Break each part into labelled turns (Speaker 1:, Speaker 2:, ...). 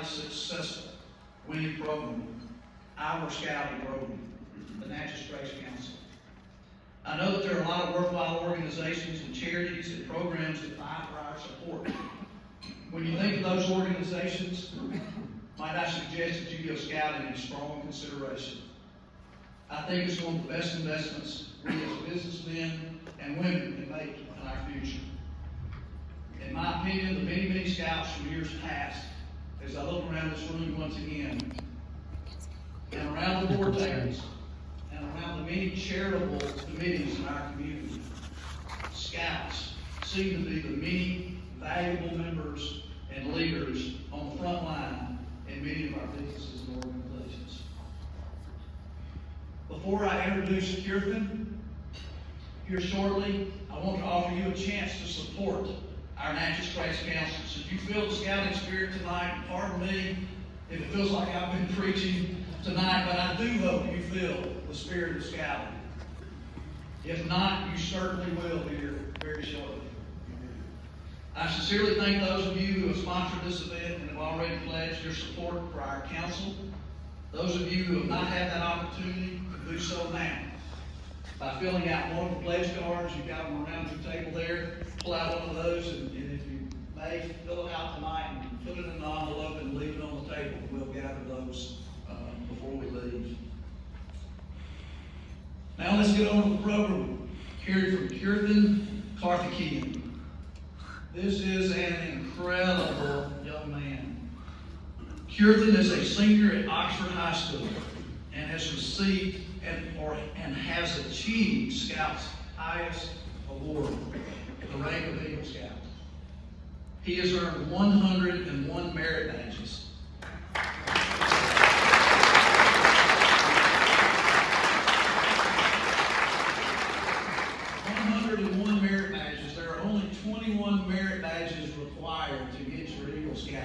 Speaker 1: successful winning program, our scouting program, the Natchez Grace Council. I know that there are a lot of worthwhile organizations and charities and programs that fight for our support. When you think of those organizations, might I suggest that you give scouting a strong consideration. I think it's one of the best investments we as businessmen and women can make in our future. In my opinion, the many, many scouts from years past, as I look around this room once again, and around the board tables, and around the many charitable committees in our community, scouts seem to be the many valuable members and leaders on the front line in many of our businesses and organizations. Before I introduce Keerthin here shortly, I want to offer you a chance to support our Natchez Grace Councils. If you feel the scouting spirit tonight, pardon me if it feels like I've been preaching tonight, but I do hope you feel the spirit of scouting. If not, you certainly will here very shortly. I sincerely thank those of you who have sponsored this event and have already pledged your support for our council. Those of you who have not had that opportunity can do so now by filling out one of the pledge cards. You've got them around your table there. Pull out one of those, and if you may, fill it out tonight and put it in an envelope and leave it on the table. We'll gather those before we leave. Now let's get on to the program. Hearing from Keerthin Keynote. This is an incredible young man. Keerthin is a senior at Oxford High School and has received and has achieved Scout's highest award, the rank of Eagle Scout. He has earned 101 merit badges. 101 merit badges. There are only 21 merit badges required to get your Eagle Scout.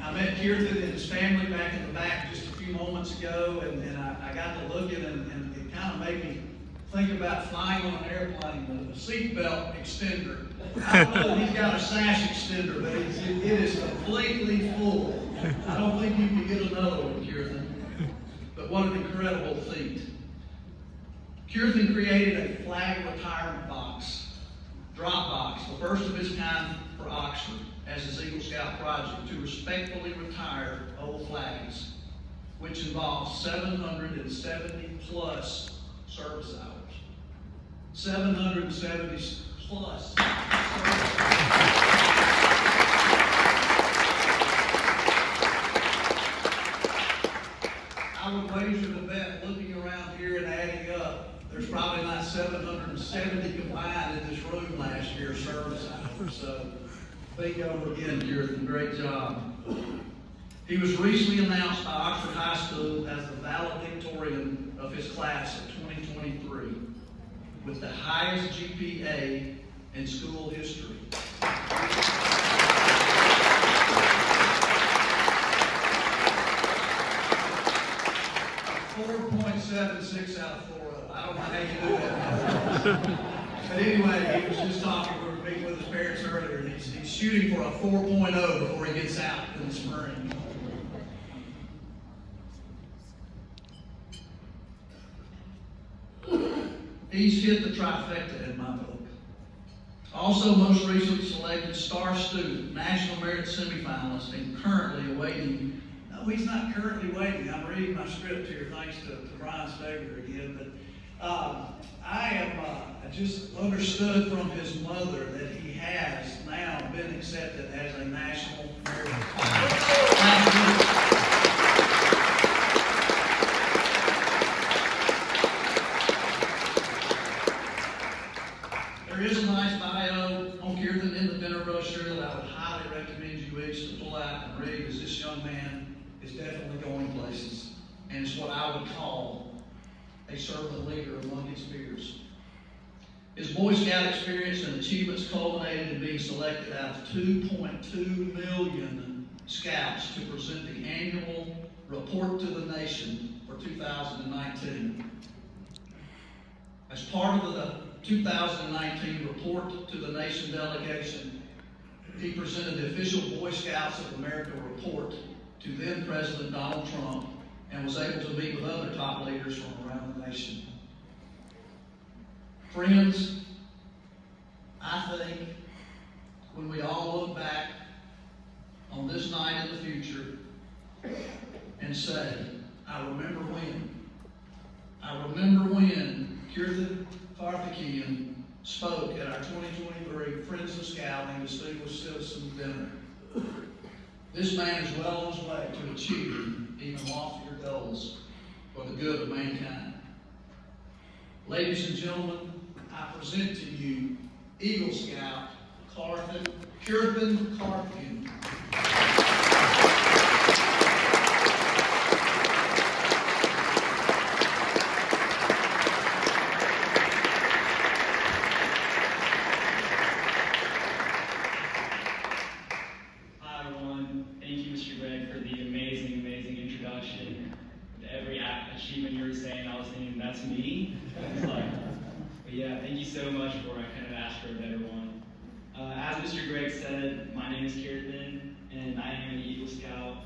Speaker 1: I met Keerthin and his family back in the back just a few moments ago, and I got to looking, and it kind of made me think about flying on an airplane, the seatbelt extender. I don't know if he's got a sash extender, but it is completely full. I don't think you can get another one, Keerthin. But what an incredible feat. Keerthin created a flag retirement box, drop box, the first of its kind for Oxford, as his Eagle Scout project to respectfully retire old flags, which involves 770 plus service hours. 770 plus service hours. I would wager the bet, looking around here and adding up, there's probably not 770 combined in this room last year service hours. So, bingo again, Keerthin. Great job. He was recently announced by Oxford High School as the valedictorian of his class of 2023 with the highest GPA in school history. 4.76 out of 4. I don't know how you do that. But anyway, he was just talking, we were meeting with his parents earlier, and he's shooting for a 4.0 before he gets out in the spring. He's hit the trifecta in my book. Also most recently selected Star Student, National Merit Semifinalist, and currently awaiting. No, he's not currently waiting. I'm reading my script here, thanks to Brian Stager again. But I just understood from his mother that he has now been accepted as a National Merit Finalist. There is a nice bio on Keerthin in the dinner brochure that I would highly recommend you each to pull out and read, as this young man is definitely going places. And it's what I would call a servant leader among his peers. His Boy Scout experience and achievements culminated in being selected out of 2.2 million scouts to present the annual report to the nation for 2019. As part of the 2019 report to the nation delegation, he presented the official Boy Scouts of America report to then President Donald Trump and was able to meet with other top leaders from around the nation. Friends, I think when we all look back on this night in the future and say, I remember when Keerthin spoke at our 2023 Friends of Scouting Distinguished Citizens Dinner. This man is well on his way to achieving even loftier goals for the good of mankind. Ladies and gentlemen, I present to you Eagle Scout Keerthin.
Speaker 2: Hi everyone, thank you Mr. Gregg for the amazing introduction. Every achievement you were saying, I was thinking, that's me. But yeah, thank you so much for it. I kind of asked for a better one. As Mr. Gregg said, my name is Keerthin, and I am an Eagle Scout.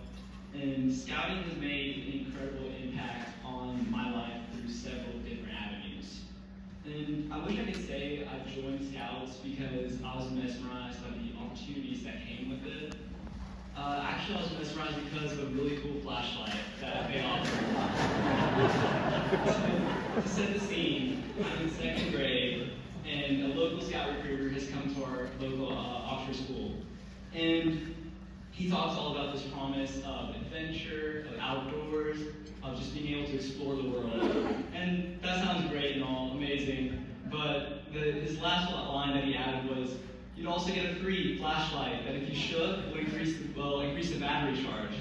Speaker 2: And scouting has made an incredible impact on my life through several different avenues. And I wish I could say I joined Scouts because I was mesmerized by the opportunities that came with it. Actually, I was mesmerized because of a really cool flashlight that they offered. To set the scene, I'm in 2nd grade, and a local scout recruiter has come to our local officer school. And he talks all about this promise of adventure, of outdoors, of just being able to explore the world. And that sounds great and all, amazing, but his last line that he added was, you'd also get a free flashlight that if you shook, would increase the battery charge.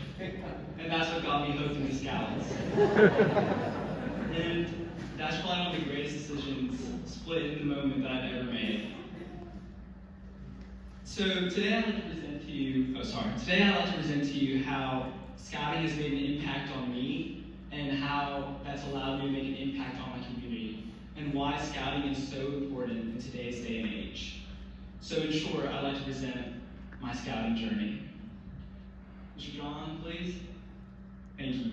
Speaker 2: And that's what got me hooked into Scouts. And that's probably one of the greatest decisions, split in the moment, that I've ever made. So today I'd like to present to you how Scouting has made an impact on me and how that's allowed me to make an impact on my community, and why Scouting is so important in today's day and age. So in short, I'd like to present my Scouting journey. Mr. John, please. Thank you.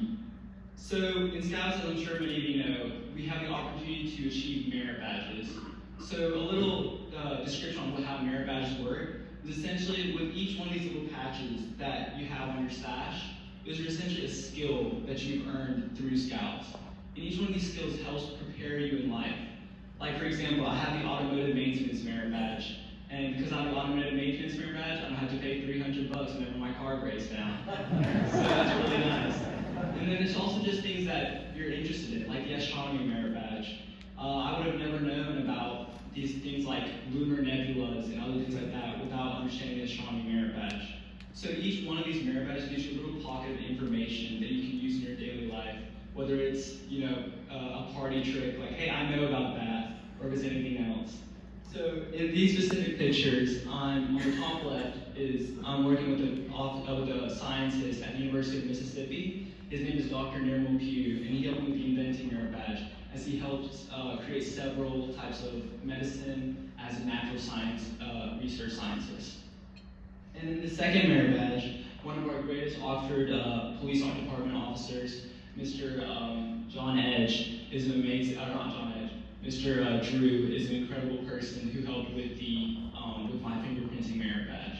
Speaker 2: So in Scouts, as I'm sure many of you know, we have the opportunity to achieve merit badges. So a little description on how merit badges work is essentially with each one of these little patches that you have on your sash, those are essentially a skill that you've earned through Scouts. And each one of these skills helps prepare you in life. Like for example, I have the automotive maintenance merit badge. And because I have the automotive maintenance merit badge, I don't have to pay $300 whenever my car breaks down. So that's really nice. And then it's also just things that you're interested in, like the astronomy merit badge. I would have never known about these things like lunar nebulas and other things like that without understanding the astronomy merit badge. So each one of these merit badges gives you a little pocket of information that you can use in your daily life, whether it's a party trick, like, hey, I know about that, or if it's anything else. So in these specific pictures, on the top left is I'm working with a scientist at the University of Mississippi. His name is Dr. Nirmal Pugh, and he helped me with the inventing merit badge, as he helped create several types of medicine as a natural science research scientist. And in the second merit badge, one of our greatest Oxford Police Department officers, Mr. John Edge, is an amazing, not John Edge, Mr. Drew is an incredible person who helped with with my fingerprinting merit badge.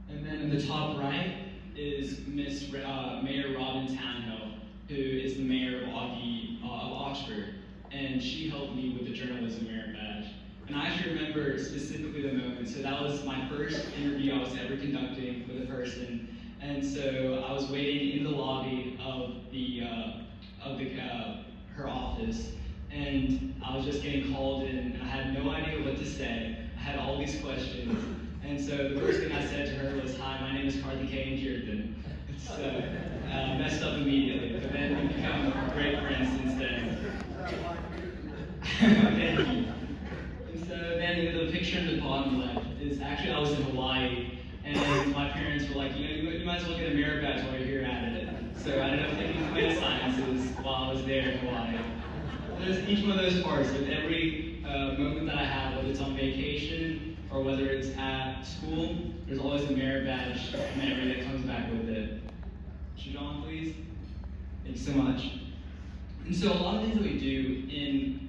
Speaker 2: And then in the top right is Mayor Robin Townhill, who is the mayor of Oxford, and she helped me with the journalism merit badge. And I actually remember specifically the moment. So that was my first interview I was ever conducting with a person, and so I was waiting in the lobby of her office, and I was just getting called in, and I had no idea what to say. I had all these questions, and so the first thing I said to her was, "Hi, my name is Keerthin." So messed up immediately, but then we've become great friends since then. Thank you. And so then the picture in the bottom left is actually I was in Hawaii, and my parents were like, you might as well get a merit badge while you're here at it. So I ended up taking plant sciences while I was there in Hawaii. There's each one of those parts with every moment that I have, whether it's on vacation or whether it's at school, there's always a merit badge memory that comes back with it. Should on, please? Thank you so much. And so a lot of things that we do in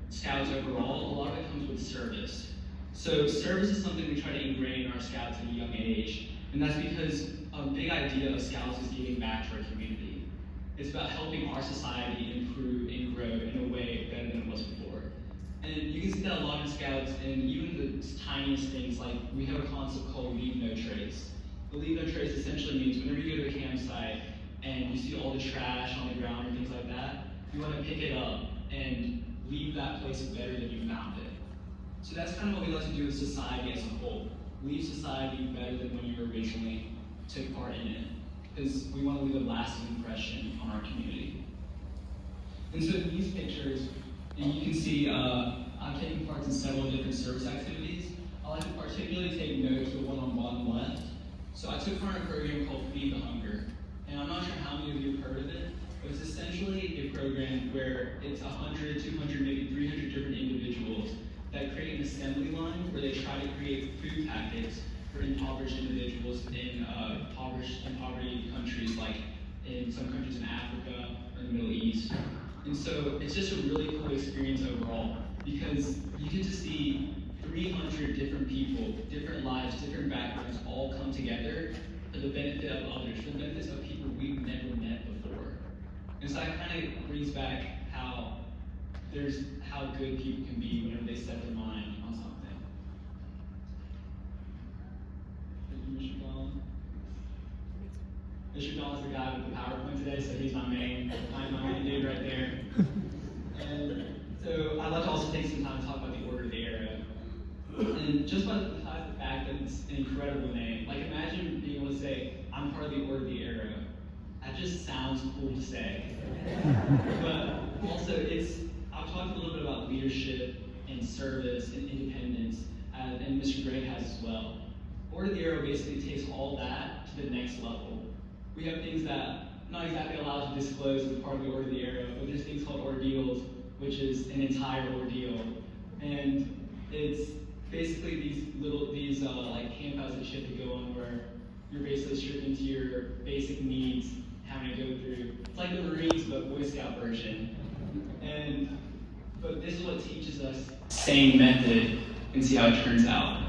Speaker 2: Scouts overall, a lot of it comes with service. So service is something we try to ingrain in our Scouts at a young age, and that's because a big idea of Scouts is giving back to our community. It's about helping our society improve and grow in a way better than it was before. And you can see that a lot in Scouts, and even the tiniest things, like we have a concept called leave no trace. The leave no trace essentially means whenever you go to a campsite and you see all the trash on the ground and things like that, you want to pick it up and leave that place better than you found it. So that's kind of what we like to do with society as a whole. Leave society better than when you originally took part in it, because we want to leave a lasting impression on our community. And so in these pictures, you can see I'm taking part in several different service activities. I like to particularly take note of the one on bottom left. So I took part in a program called Feed the Hunger. And I'm not sure how many of you have heard of it, but it's essentially a program where it's 100, 200, maybe 300 different individuals that create an assembly line where they try to create food packets for impoverished individuals in poverty countries, like in some countries in Africa or the Middle East. And so it's just a really cool experience overall, because you get to see 300 different people, different lives, different backgrounds all come together for the benefit of others, for the benefits of people we've never met before. And so that kind of brings back how good people can be whenever they set their mind on something. Thank you, Mr. Dawn. Mr. Dawn is the guy with the PowerPoint today, so he's my main dude right there. And so I'd like to also take some time to talk about the Order of the Arrow. And just by the fact that it's an incredible name, like imagine being able to say, I'm part of the Order of the Arrow. That just sounds cool to say. But also I've talked a little bit about leadership and service and independence, and Mr. Gray has as well. Order of the Arrow basically takes all that to the next level. We have things that not exactly allowed to disclose as part of the Order of the Arrow, but there's things called ordeals, which is an entire ordeal. And it's basically these like campouts that you have to go on where you're basically stripped into your basic needs, having to go through. It's like the Marines, but Boy Scout version. But this is what teaches us same method and see how it turns out.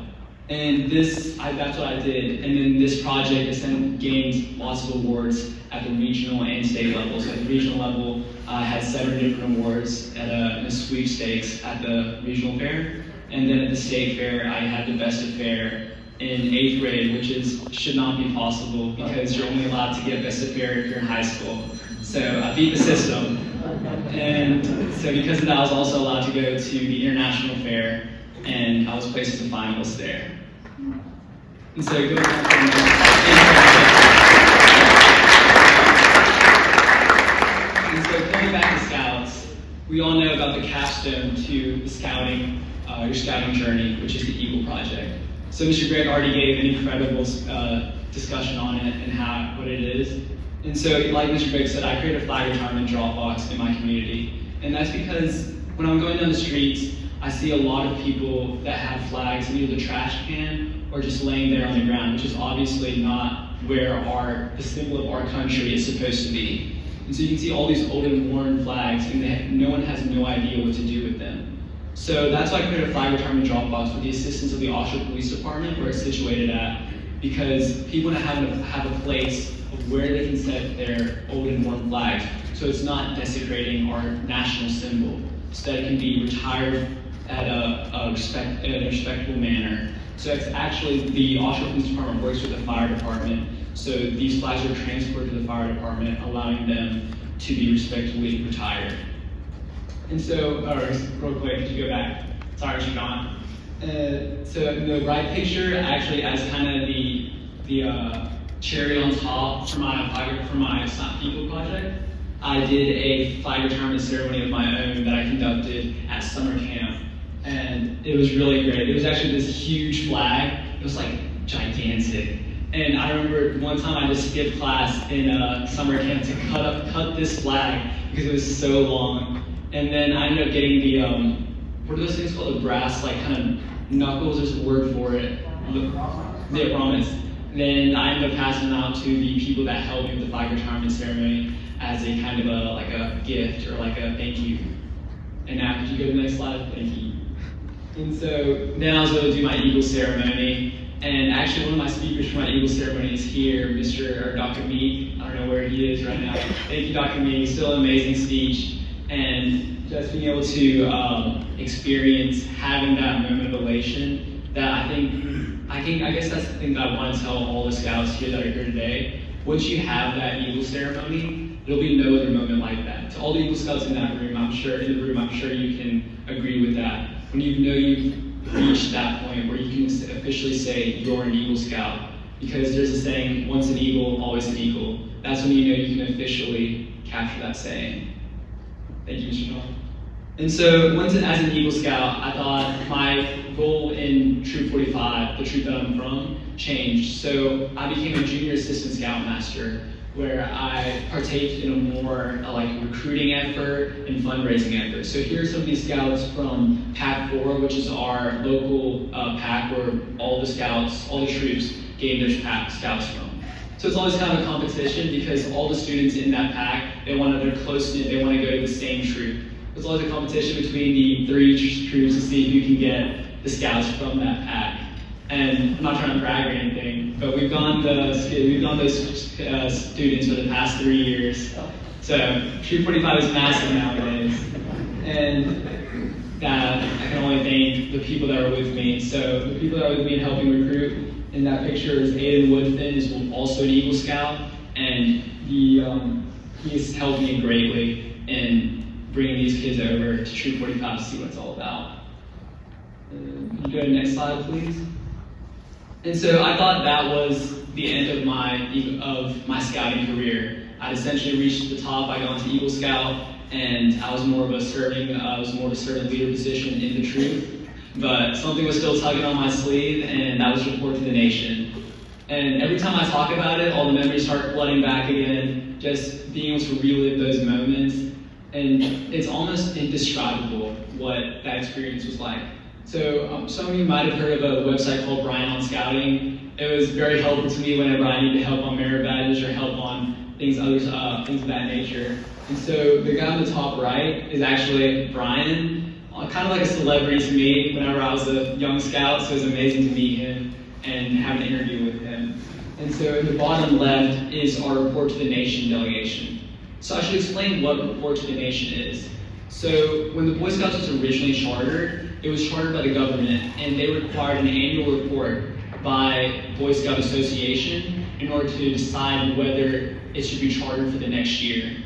Speaker 2: And that's what I did. And then this project gained lots of awards at the regional and state level. So at the regional level, I had 7 different awards at a sweepstakes at the regional fair. And then at the state fair, I had the best of fair in 8th grade, which should not be possible because you're only allowed to get best of fair if you're in high school. So I beat the system. And so because of that, I was also allowed to go to the international fair, and I was placed as a finalist there. And so going back to Scouts, we all know about the capstone to the scouting, your scouting journey, which is the Eagle Project. So Mr. Greg already gave an incredible discussion on it and what it is. And so, like Mr. Greg said, I created a flag retirement drop box in my community. And that's because when I'm going down the streets, I see a lot of people that have flags in either the trash can or just laying there on the ground, which is obviously not where the symbol of our country is supposed to be. And so you can see all these old and worn flags, and no one has no idea what to do with them. So that's why I created a flag retirement drop box with the assistance of the Oshawa Police Department, where it's situated at, because people want to have a place of where they can set their old and worn flags, so it's not desecrating our national symbol, so that it can be retired at a respectable manner. So it's actually the Oshawa Police Department works with the fire department, so these flags are transported to the fire department, allowing them to be respectfully retired. And so, real quick, could you go back? Sorry, she's gone. So in the right picture actually as kind of the cherry on top for my Eagle project, I did a flag retirement ceremony of my own that I conducted at summer camp. And it was really great. It was actually this huge flag. It was like gigantic. And I remember one time I just skipped class in summer camp to cut this flag because it was so long. And then I ended up getting the, what are those things called? The brass, like kind of knuckles, there's a word for it. Yeah, promise. Then I ended up passing them out to the people that helped me with the flag retirement ceremony as a kind of like a gift or like a thank you. And now, could you go to the next slide? Thank you. And so then I was able to do my Eagle ceremony. And actually, one of my speakers for my Eagle ceremony is here, Dr. Meek. I don't know where he is right now. Thank you, Dr. Meek. Still an amazing speech. And just being able to experience having that moment of elation that I guess that's the thing that I want to tell all the scouts here that are here today. Once you have that Eagle ceremony, there'll be no other moment like that. To all the Eagle Scouts in that room, I'm sure you can agree with that. When you know you've reached that point where you can officially say you're an Eagle Scout, because there's a saying, once an Eagle, always an Eagle. That's when you know you can officially capture that saying. Thank you, Mr. John. And so, once as an Eagle Scout, I thought my role in Troop 45, the troop that I'm from, changed. So I became a junior assistant scoutmaster, where I partake in a more like recruiting effort and fundraising effort. So here are some of these scouts from Pack 4, which is our local pack where all the scouts, all the troops gain their scouts from. So it's always kind of a competition because all the students in that pack, they're close-knit, they want to go to the same troop. There's always a competition between the 3 troops to see who can get the scouts from that pack. And I'm not trying to brag or anything, but we've gone those students for the past 3 years. So Troop 45 is massive nowadays. And that I can only thank the people that are with me. So the people that are with me in helping recruit, in that picture is Aiden Woodfin, is also an Eagle Scout, and he's helped me greatly in bringing these kids over to Troop 45 to see what it's all about. Can you go to the next slide, please? And so I thought that was the end of my scouting career. I'd essentially reached the top. I got into Eagle Scout, and I was more of a servant leader position in the troop. But something was still tugging on my sleeve, and that was report to the nation. And every time I talk about it, all the memories start flooding back again, just being able to relive those moments. And it's almost indescribable what that experience was like. So some of you might have heard of a website called Brian on Scouting. It was very helpful to me whenever I needed help on merit badges or help on things of that nature. And so the guy on the top right is actually Brian, kind of like a celebrity to me whenever I was a young scout, so it was amazing to meet him and have an interview with him. And so in the bottom left is our Report to the Nation delegation. So I should explain what Report to the Nation is. So when the Boy Scouts was originally chartered, it was chartered by the government, and they required an annual report by Boy Scout Association in order to decide whether it should be chartered for the next year.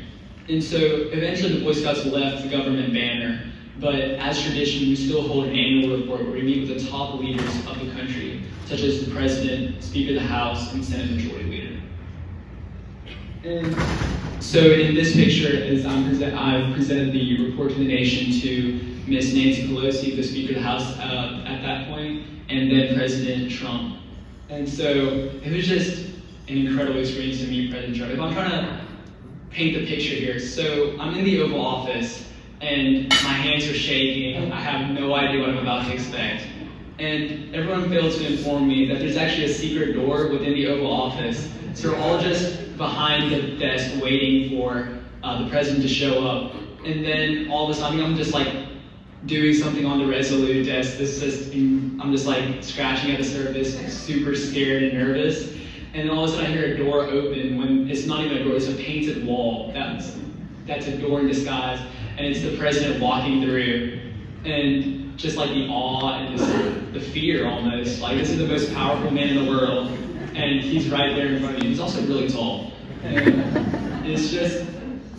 Speaker 2: And so eventually the Boy Scouts left the government banner, but as tradition, we still hold an annual report where we meet with the top leaders of the country, such as the President, Speaker of the House, and Senate Majority Leader. And so in this picture, I've presented the Report to the Nation to Miss Nancy Pelosi, the Speaker of the House at that point, and then President Trump. And so it was just an incredible experience to meet President Trump. If I'm trying to paint the picture here, so I'm in the Oval Office, and my hands are shaking. I have no idea what I'm about to expect. And everyone failed to inform me that there's actually a secret door within the Oval Office. So we're all just behind the desk waiting for the president to show up. And then all of a sudden, I'm just like doing something on the Resolute desk. I'm just like scratching at the surface, super scared and nervous. And then all of a sudden I hear a door open when it's not even a door, it's a painted wall. That's a door in disguise. And it's the president walking through. And just like the awe and the fear almost. Like, this is the most powerful man in the world. And he's right there in front of you. He's also really tall. And it's just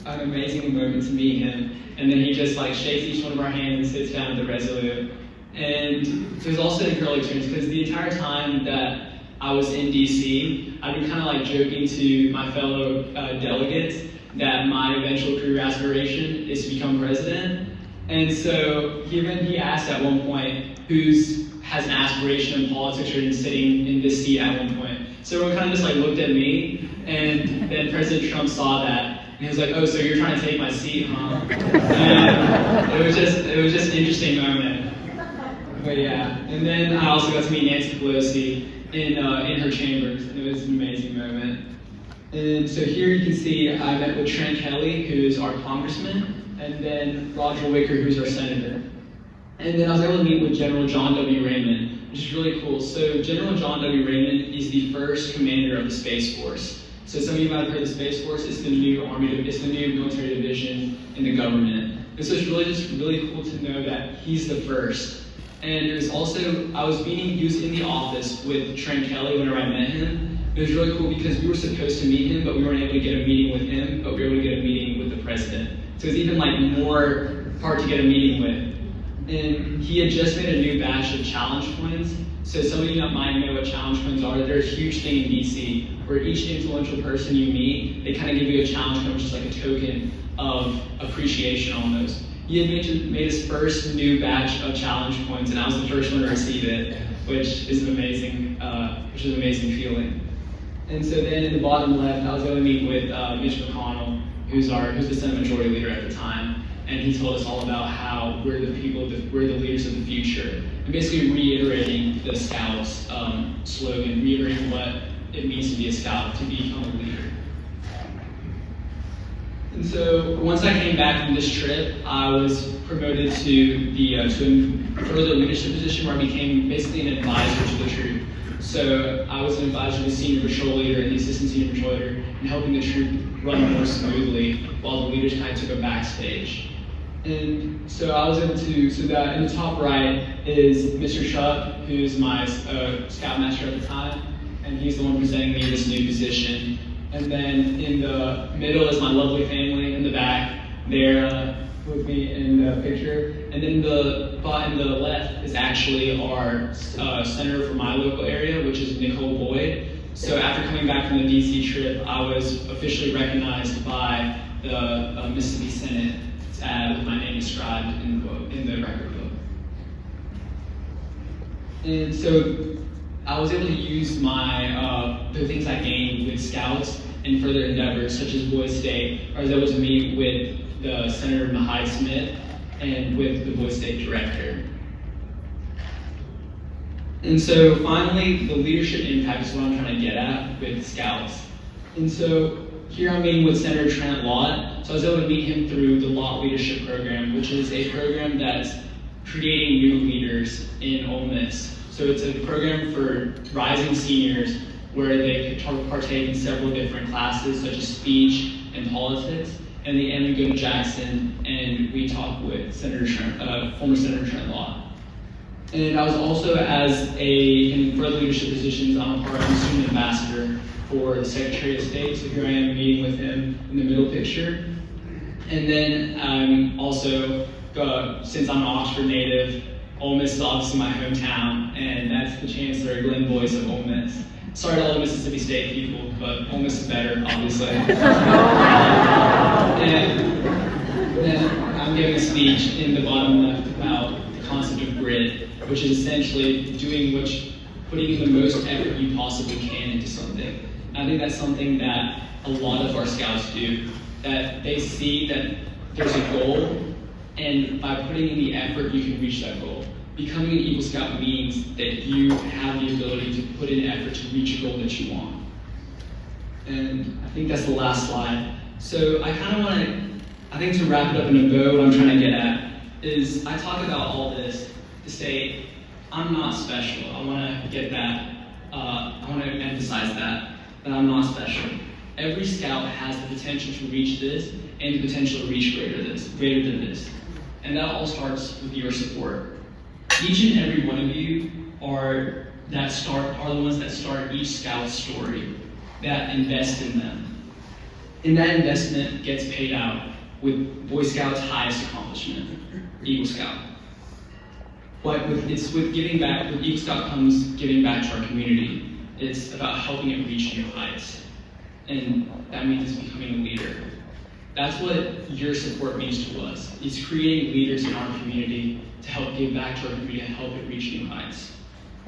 Speaker 2: an amazing moment to meet him. And then he just like shakes each one of our hands and sits down at the Resolute. And it was also an incredible experience because the entire time that I was in DC, I've been kind of like joking to my fellow delegates that my eventual career aspiration is to become president. And so he asked at one point has an aspiration in politics or in sitting in this seat at one point. So everyone kind of just like looked at me, and then President Trump saw that, and he was like, "Oh, so you're trying to take my seat, huh?" And it was just an interesting moment. But yeah, and then I also got to meet Nancy Pelosi in her chambers, and it was an amazing moment. And so here you can see I met with Trent Kelly, who is our congressman, and then Roger Wicker, who's our senator. And then I was able to meet with General John W. Raymond, which is really cool. So General John W. Raymond is the first commander of the Space Force. So some of you might have heard of the Space Force. It's the new it's the new military division in the government. And so it's really cool to know that he's the first. And it was also, he was in the office with Trent Kelly whenever I met him. It was really cool because we were supposed to meet him, but we weren't able to get a meeting with him, but we were able to get a meeting with the president. So it was even more hard to get a meeting with. And he had just made a new batch of challenge coins. So some of you might know what challenge coins are. They're a huge thing in DC, where each influential person you meet, they kind of give you a challenge coin, which is like a token of appreciation almost. He had made his first new batch of challenge coins, and I was the first one to receive it, which is an amazing feeling. And so then in the bottom left, I was able to meet with Mitch McConnell, who's the Senate Majority Leader at the time, and he told us all about how we're the leaders of the future, and basically reiterating the Scouts slogan, reiterating what it means to be a Scout, to become a leader. And so once I came back from this trip, I was promoted to a further leadership position where I became basically an advisor to the troop. So I was an advisor to the senior patrol leader and the assistant senior patrol leader in helping the troop run more smoothly while the leaders kind of took a backstage. And so I was able to, so that in the top right is Mr. Chuck, who's my scoutmaster at the time, and he's the one presenting me this new position. And then in the middle is my lovely family in the back. They're with me in the picture. And then in the left is actually our senator from my local area, which is Nicole Boyd. So after coming back from the DC trip, I was officially recognized by the Mississippi Senate with my name described in the record book. And so I was able to use the things I gained with Scouts in further endeavors, such as Boyd State. I was able to meet with the Senator Mahai Smith and with the Boyd State Director. And so finally, the leadership impact is what I'm trying to get at with Scouts. And so here I'm meeting with Senator Trent Lott. So I was able to meet him through the Lott Leadership Program, which is a program that's creating new leaders in Ole Miss. So it's a program for rising seniors where they could partake in several different classes, such as speech and politics. And in the end, we go to Jackson and we talk with former Senator Trent Lott. And I was also, in further leadership positions, I'm a part of the student ambassador for the Secretary of State. So here I am meeting with him in the middle picture. And then I'm also, since I'm an Oxford native, Ole Miss is obviously my hometown, and that's the Chancellor Glenn Boyce of Ole Miss. Sorry to all the Mississippi State people, but Ole Miss is better, obviously. And then I'm giving a speech in the bottom left about the concept of grit, which is essentially putting in the most effort you possibly can into something. And I think that's something that a lot of our Scouts do, that they see that there's a goal, and by putting in the effort, you can reach that goal. Becoming an Eagle Scout means that you have the ability to put in effort to reach a goal that you want. And I think that's the last slide. So I think to wrap it up in a bow, what I'm trying to get at is I talk about all this to say, I'm not special. I want to get that, I want to emphasize that I'm not special. Every Scout has the potential to reach this and the potential to reach greater than this. And that all starts with your support. Each and every one of you are the ones that start each Scout's story, that invest in them. And that investment gets paid out with Boy Scouts' highest accomplishment, Eagle Scout. But with Eagle Scout comes giving back to our community. It's about helping it reach new heights. And that means becoming a leader. That's what your support means to us. It's creating leaders in our community to help give back to our community and help it reach new heights.